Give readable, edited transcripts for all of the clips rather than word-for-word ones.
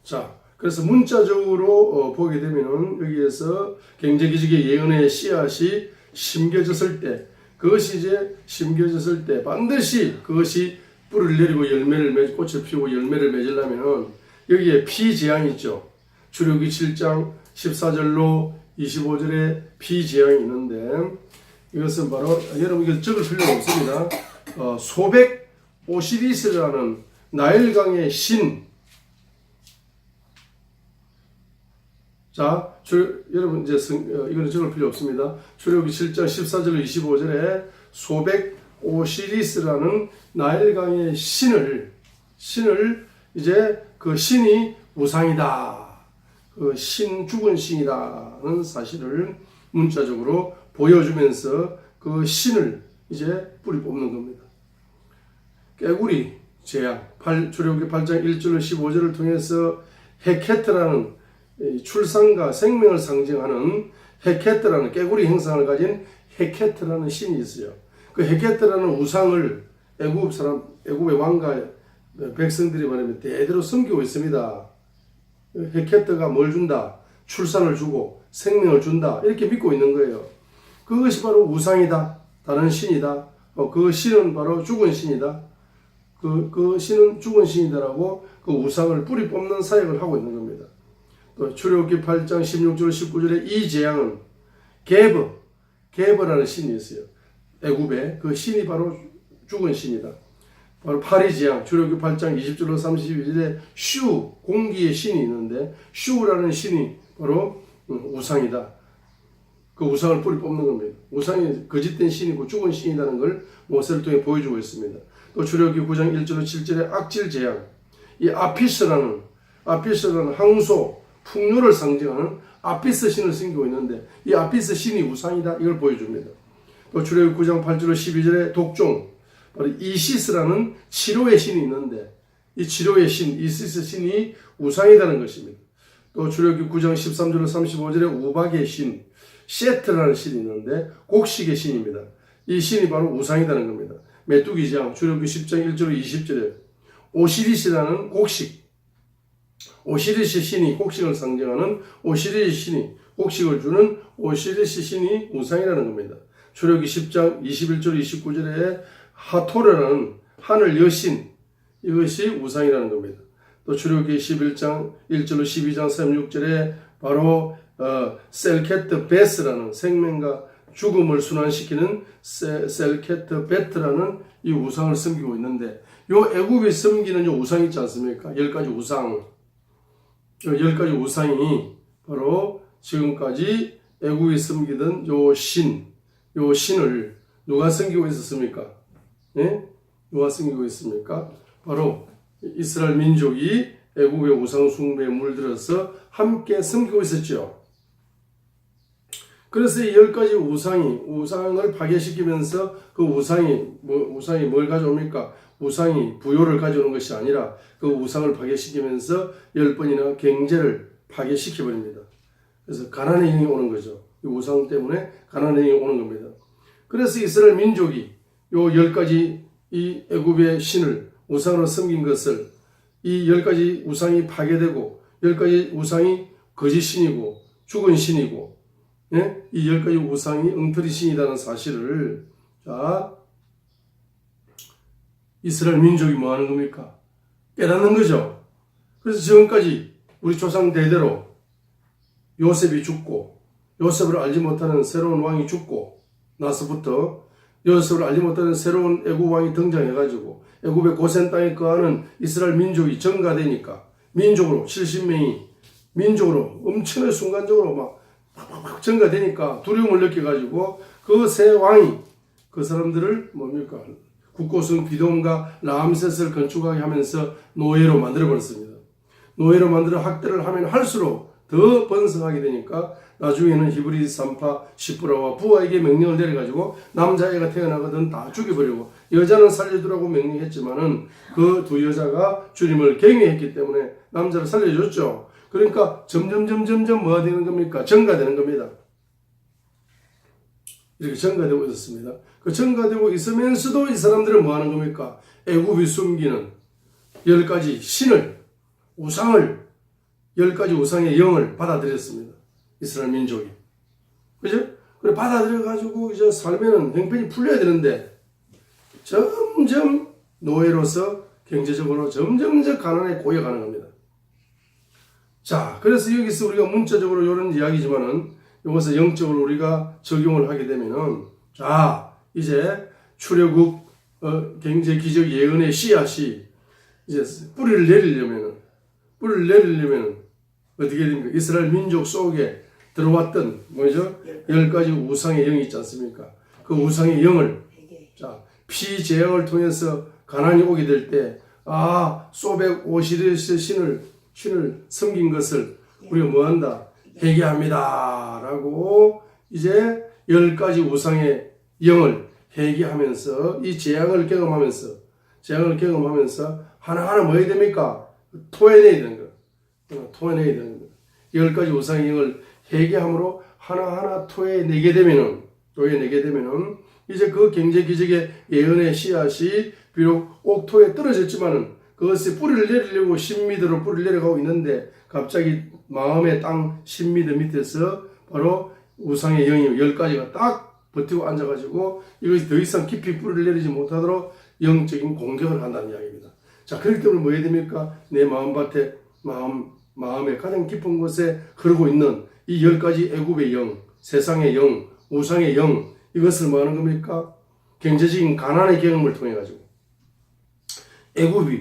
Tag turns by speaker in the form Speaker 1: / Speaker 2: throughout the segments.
Speaker 1: 자, 그래서 문자적으로 보게 되면은 여기에서 경제기적의 예언의 씨앗이 심겨졌을 때, 그것이 이제 심겨졌을 때 반드시 그것이 뿌리를 내리고 꽃을 피우고 열매를 맺으려면은 여기에 피재앙이 있죠. 출애굽기 7장 14절로 25절에 피재앙이 있는데, 이것은 바로 여러분 이거 적을 필요가 없습니다. 소백 오시리스라는 나일강의 신. 자, 여러분 이제 이거는 적을 필요 없습니다. 출애굽기 7장 14절 25절에 소백 오시리스라는 나일강의 신을 이제 그 신이 우상이다. 그 죽은 신이다는 사실을 문자적으로 보여주면서 그 신을 이제 뿌리 뽑는 겁니다. 깨구리 재앙, 출애굽기 8장 1절로 15절을 통해서 헤케트라는 출산과 생명을 상징하는 헤케트라는 깨구리 형상을 가진 헤케트라는 신이 있어요. 그 헤케트라는 우상을 애굽의 왕과 백성들이 말하면 대대로 섬기고 있습니다. 헤케트가 뭘 준다? 출산을 주고 생명을 준다. 이렇게 믿고 있는 거예요. 그것이 바로 우상이다. 다른 신이다. 그 신은 바로 죽은 신이다. 그 신은 죽은 신이다라고 그 우상을 뿌리 뽑는 사역을 하고 있는 겁니다. 또 출애굽기 8장 16절 19절에 이 재앙은 게버라는 신이 있어요. 애굽에 그 신이 바로 죽은 신이다. 바로 파리 재앙, 출애굽기 8장 20절로 32절에 슈, 공기의 신이 있는데 슈라는 신이 바로 우상이다. 그 우상을 뿌리 뽑는 겁니다. 우상이 거짓된 신이고 죽은 신이라는 걸 모세를 통해 보여주고 있습니다. 또 출애굽기 9장 1절로 7절에 악질 재앙, 이 아피스라는 항소, 풍요를 상징하는 아피스 신을 섬기고 있는데 이 아피스 신이 우상이다. 이걸 보여줍니다. 또 출애굽기 9장 8절로 12절에 독종, 바로 이시스라는 치료의 신이 있는데 이 치료의 신, 이시스 신이 우상이라는 것입니다. 또 출애굽기 9장 13절로 35절에 우박의 신, 셰트라는 신이 있는데 곡식의 신입니다. 이 신이 바로 우상이라는 겁니다. 메뚜기 재앙, 출애굽기 10장 1절로 20절에 오시리스라는 오시리스 신이 곡식을 상징하는 오시리스 신이 곡식을 주는 오시리스 신이 우상이라는 겁니다. 출애굽기 10장 21절 29절에 하토르라는 하늘 여신, 이것이 우상이라는 겁니다. 또 출애굽기 11장 1절로 12장 36절에 바로 셀케트 베스라는 생명과 죽음을 순환시키는 셀케트 베트라는 이 우상을 섬기고 있는데, 요 애굽이 섬기는 요 우상 있지 않습니까? 10가지 우상. 10가지 우상이 바로 지금까지 애굽이 섬기던 요 신을 누가 섬기고 있었습니까? 예? 누가 섬기고 있습니까? 바로 이스라엘 민족이 애굽의 우상 숭배에 물들어서 함께 섬기고 있었죠. 그래서 이 10가지 우상을 파괴시키면서 그 우상이 뭘 가져옵니까? 우상이 부요를 가져오는 것이 아니라 그 우상을 파괴시키면서 10번이나 경제를 파괴시켜버립니다. 그래서 가난의 영이 오는 거죠. 이 우상 때문에 가난의 영이 오는 겁니다. 그래서 이스라엘 민족이 요 10가지 이 애굽의 신을 우상으로 섬긴 것을, 이 10가지 우상이 파괴되고 10가지 우상이 거짓신이고 죽은 신이고, 예? 이 10가지 우상이 엉터리 신이라는 사실을 이스라엘 민족이 뭐 하는 겁니까? 깨닫는 거죠. 그래서 지금까지 우리 조상 대대로 요셉이 죽고 요셉을 알지 못하는 새로운 왕이 죽고 나서부터 요셉을 알지 못하는 새로운 애굽 왕이 등장해가지고 애굽의 고센 땅에 거하는 이스라엘 민족이 증가되니까 민족으로 70명이 민족으로 엄청나게 순간적으로 막 증가되니까 두려움을 느껴가지고 그 새 왕이 그 사람들을 뭡니까? 국고성 비돔과 라암셋을 건축하게 하면서 노예로 만들어버렸습니다. 노예로 만들어 학대를 하면 할수록 더 번성하게 되니까 나중에는 히브리 산파 시프라와 부하에게 명령을 내려가지고 남자애가 태어나거든 다 죽여버리고 여자는 살려두라고 명령했지만은 그 두 여자가 주님을 경외했기 때문에 남자를 살려줬죠. 그러니까 점점 뭐가 되는 겁니까? 증가되는 겁니다. 이렇게 증가되고 있었습니다. 그 증가되고 있으면서도 이 사람들은 뭐 하는 겁니까? 애굽이 숨기는 10가지 신을, 우상을 10가지 우상의 영을 받아들였습니다. 이스라엘 민족이. 그죠? 그래 받아들여가지고 이제 살면은 형편이 풀려야 되는데 점점 노예로서 경제적으로 점점 가난에 고여가는 겁니다. 자, 그래서 여기서 우리가 문자적으로 이런 이야기지만은 이것을 영적으로 우리가 적용을 하게 되면은 자, 이제 출애굽 경제 기적 예언의 씨앗이 이제 뿌리를 내리려면은 어떻게 됩니까? 이스라엘 민족 속에 들어왔던 뭐죠? 10가지 우상의 영이 있지 않습니까? 그 우상의 영을 자, 피제약을 통해서 가난이 오게 될 때 소백 오시리스 신을 섬긴 것을 우리가 뭐한다? 회개합니다 라고 이제 10가지 우상의 영을 회개하면서 이 재앙을 경험하면서 하나하나 뭐 해야 됩니까? 토해내야 되는 거. 토해내야 되는 거. 10가지 우상의 영을 회개함으로 하나하나 토해내게 되면은 이제 그 경제 기적의 예언의 씨앗이 비록 옥토에 떨어졌지만은 그것이 뿌리를 내리려고 10m로 뿌리를 내려가고 있는데 갑자기 마음의 땅 10m 밑에서 바로 우상의 영이 10가지가 딱 버티고 앉아가지고 이것이 더 이상 깊이 뿌리를 내리지 못하도록 영적인 공격을 한다는 이야기입니다. 자, 그렇기 때문에 뭐 해야 됩니까? 내 마음밭에 마음의 가장 깊은 곳에 흐르고 있는 이 10가지 애굽의 영, 세상의 영, 우상의 영 이것을 뭐 하는 겁니까? 경제적인 가난의 경험을 통해 가지고 애굽이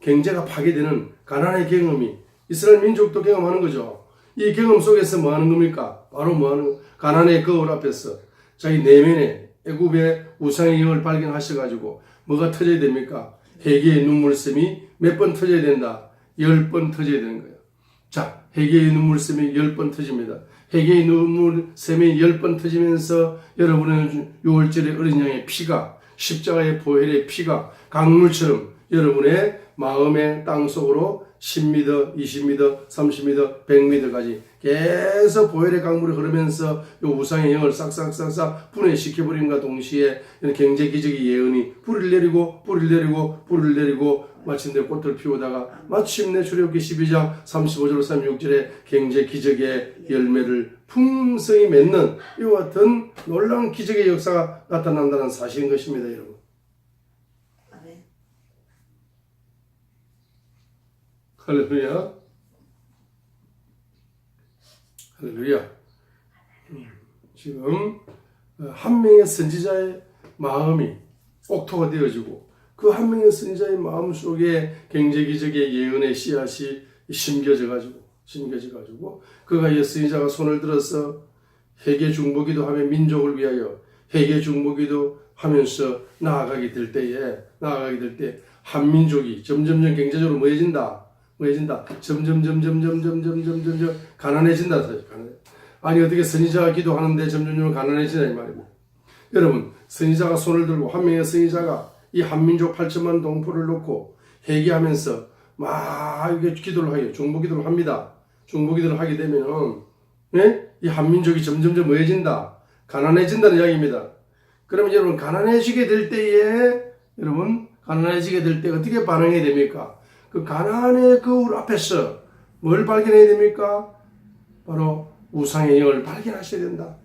Speaker 1: 경제가 파괴되는 가난의 경험이 이스라엘 민족도 경험하는 거죠. 이 경험 속에서 뭐 하는 겁니까? 바로 뭐 하는 가난의 거울 앞에서 자기 내면에 애굽의 우상의 영을 발견하셔가지고 뭐가 터져야 됩니까? 회개의 눈물샘이 몇 번 터져야 된다? 10번 터져야 되는 거예요. 자, 회개의 눈물샘이 10번 터집니다. 회개의 눈물샘이 10번 터지면서 여러분의 6월절의 어린 양의 피가 십자가의 보혈의 피가 강물처럼 여러분의 마음의 땅속으로 10m, 20m, 30m, 100m까지 계속 보혈의 강물이 흐르면서 이 우상의 영을 싹싹 분해시켜버림과 동시에 경제 기적의 예언이 뿌리를 내리고 마침내 꽃을 피우다가 마침내 출애굽기 12장 35절 36절에 경제 기적의 열매를 풍성히 맺는 이와 같은 놀라운 기적의 역사가 나타난다는 사실인 것입니다, 여러분. 할렐루야. 할렐루야. 지금 한 명의 선지자의 마음이 옥토가 되어지고 그 한 명의 선지자의 마음 속에 경제기적의 예언의 씨앗이 심겨져가지고 그가 이 선지자가 손을 들어서 회개 중보기도 하며 민족을 위하여 회개 중보기도 하면서 나아가게 될 때 한민족이 점점 경제적으로 뭐해진다? 점점 가난해진다. 아니 어떻게 선지자가 기도하는데 점점 가난해지나 이 말입니다. 여러분, 선지자가 손을 들고 한 명의 선지자가 이 한민족 8천만 동포를 놓고 회개하면서 막 이렇게 기도를 하게 중보기도를 합니다. 중보기도를 하게 되면은 이 한민족이 점점 뭐해진다? 가난해진다는 이야기입니다. 그러면 여러분 가난해지게 될 때에 어떻게 반응해야 됩니까? 그 가난의 거울 앞에서 뭘 발견해야 됩니까? 바로 우상의 영을 발견하셔야 된다.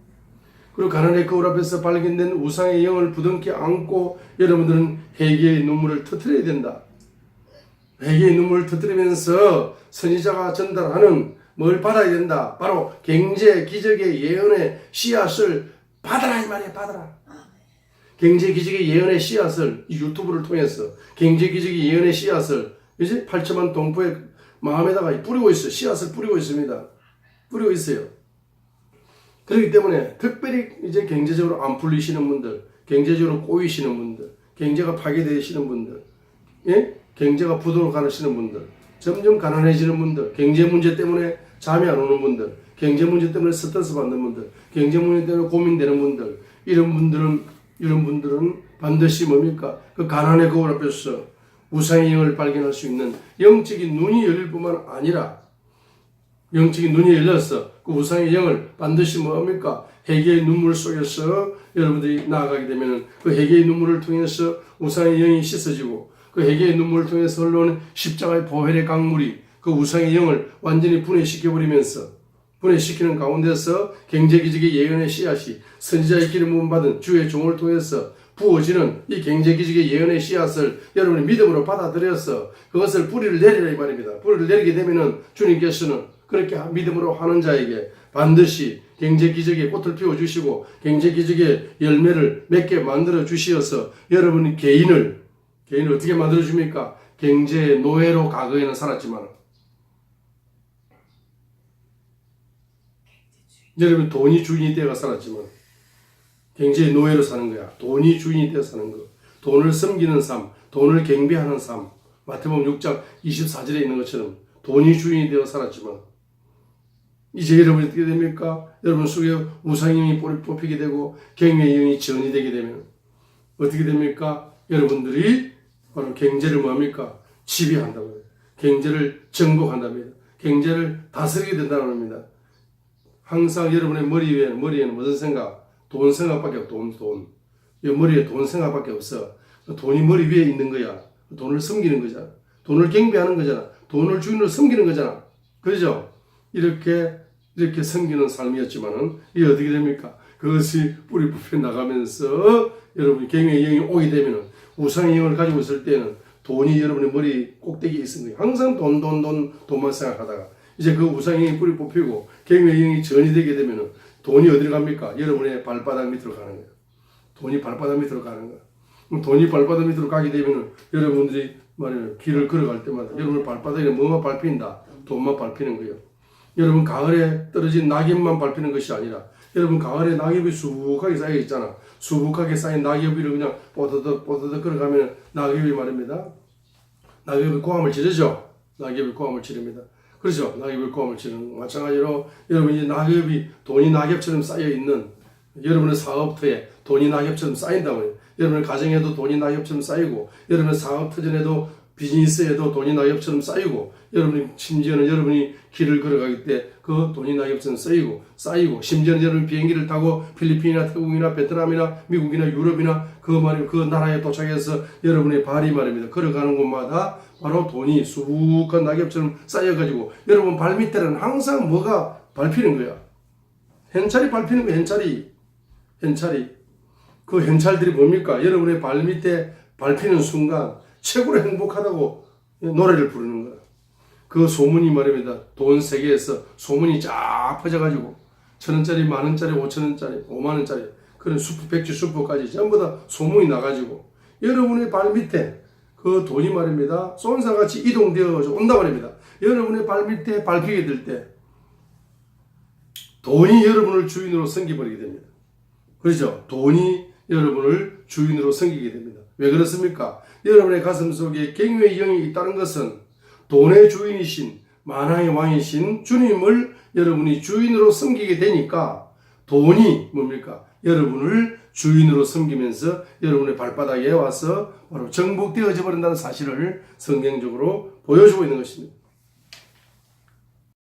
Speaker 1: 그리고 가난의 거울 앞에서 발견된 우상의 영을 부둥켜 안고 여러분들은 회개의 눈물을 터뜨려야 된다. 회개의 눈물을 터뜨리면서 선지자가 전달하는 뭘 받아야 된다. 바로 경제 기적의 예언의 씨앗을 받아라 이 말이야. 받아라. 경제 기적의 예언의 씨앗을 이 유튜브를 통해서 경제 기적의 예언의 씨앗을 이제 8천만 동포의 마음에다가 뿌리고 있어요. 씨앗을 뿌리고 있습니다. 뿌리고 있어요. 그렇기 때문에 특별히 이제 경제적으로 안 풀리시는 분들, 경제적으로 꼬이시는 분들, 경제가 파괴되시는 분들, 경제가 부도로 가시는 분들, 점점 가난해지는 분들, 경제 문제 때문에 잠이 안 오는 분들, 경제 문제 때문에 스트레스 받는 분들, 경제 문제 때문에 고민되는 분들, 이런 분들은 반드시 뭡니까? 그 가난의 거울 앞에서 우상의 영을 발견할 수 있는 영적인 눈이 열릴 뿐만 아니라 영적인 눈이 열려서 그 우상의 영을 반드시 뭡니까? 회개의 눈물 속에서 여러분들이 나아가게 되면 그 회개의 눈물을 통해서 우상의 영이 씻어지고 그 회개의 눈물을 통해서 흘러오는 십자가의 보혈의 강물이 그 우상의 영을 완전히 분해시키는 가운데서 경제기적의 예언의 씨앗이 선지자의 기름을 받은 주의 종을 통해서 부어지는 이 경제기적의 예언의 씨앗을 여러분이 믿음으로 받아들여서 그것을 뿌리를 내리라 이 말입니다. 뿌리를 내리게 되면은 주님께서는 그렇게 믿음으로 하는 자에게 반드시 경제기적의 꽃을 피워주시고 경제기적의 열매를 맺게 만들어 주시어서 여러분이 개인을 어떻게 만들어 줍니까? 경제의 노예로 과거에는 살았지만 여러분 돈이 주인이 되어 살았지만 경제의 노예로 사는 거야. 돈이 주인이 되어 사는 거. 돈을 섬기는 삶, 돈을 경배하는 삶. 마태복음 6장 24절에 있는 것처럼 돈이 주인이 되어 살았지만 이제 여러분이 어떻게 됩니까? 여러분 속에 우상의 영이 뽑히게 되고 경외의 영이 전이 되게 되면 어떻게 됩니까? 여러분들이 바로 경제를 뭐합니까? 지배한다고요. 경제를 정복한답니다. 경제를 다스리게 된다는 겁니다. 항상 여러분의 머리에는 무슨 생각? 돈 생각밖에 없어. 돈. 머리에 돈 생각밖에 없어. 돈이 머리 위에 있는 거야. 돈을 섬기는 거잖아. 돈을 경배하는 거잖아. 돈을 주인으로 섬기는 거잖아. 그렇죠? 이렇게 섬기는 삶이었지만은 이게 어떻게 됩니까? 그것이 뿌리 뽑혀 나가면서 여러분이 경외의 영이 오게 되면은 우상의 영을 가지고 있을 때는 돈이 여러분의 머리 꼭대기에 있는 거예요. 항상 돈만 생각하다가 이제 그 우상의 영이 뿌리 뽑히고 경외의 영이 전이 되게 되면은 돈이 어디로 갑니까? 여러분의 발바닥 밑으로 가는 거예요. 돈이 발바닥 밑으로 가는 거예요. 그럼 돈이 발바닥 밑으로 가게 되면은 여러분들이 말이에요. 길을 걸어갈 때마다 여러분의 발바닥에 뭐만 밟힌다? 돈만 밟히는 거예요. 여러분 가을에 떨어진 낙엽만 밟히는 것이 아니라 여러분 가을에 낙엽이 수북하게 쌓여 있잖아. 수북하게 쌓인 낙엽 위를 그냥 뽀드득 걸어가면 낙엽이 말입니다. 낙엽이 고함을 지르죠. 낙엽이 고함을 지릅니다. 그렇죠. 낙엽이 고함을 지르는 마찬가지로 여러분이 돈이 낙엽처럼 쌓여 있는 여러분의 사업터에 돈이 낙엽처럼 쌓인다고요. 여러분의 가정에도 돈이 낙엽처럼 쌓이고 여러분의 사업 터전에도 비즈니스에도 돈이 낙엽처럼 쌓이고 여러분이 심지어는 여러분이 길을 걸어가기 때 그 돈이 낙엽처럼 쌓이고 심지어는 여러분 비행기를 타고 필리핀이나 태국이나 베트남이나 미국이나 유럽이나 그 나라에 도착해서 여러분의 발이 말입니다. 걸어가는 곳마다 바로 돈이 수북한 낙엽처럼 쌓여가지고 여러분 발밑에는 항상 뭐가 밟히는 거야. 현찰이 밟히는 거야. 현찰이. 그 현찰들이 뭡니까? 여러분의 발밑에 밟히는 순간 최고로 행복하다고 노래를 부르는 거야. 그 소문이 말입니다. 돈 세계에서 소문이 쫙 퍼져가지고 1,000원짜리, 10,000원짜리, 5,000원짜리, 50,000원짜리 그런 백지 슈퍼까지 전부 다 소문이 나가지고 여러분의 발밑에 그 돈이 말입니다. 쏜살같이 이동되어 온다 말입니다. 여러분의 발밑에 밟히게 될 때 돈이 여러분을 주인으로 섬겨버리게 됩니다. 그렇죠? 돈이 여러분을 주인으로 섬기게 됩니다. 왜 그렇습니까? 여러분의 가슴 속에 경외의 영이 있다는 것은 돈의 주인이신 만왕의 왕이신 주님을 여러분이 주인으로 섬기게 되니까 돈이 뭡니까? 여러분을 주인으로 섬기면서 여러분의 발바닥에 와서 바로 정복되어져 버린다는 사실을 성경적으로 보여주고 있는 것입니다.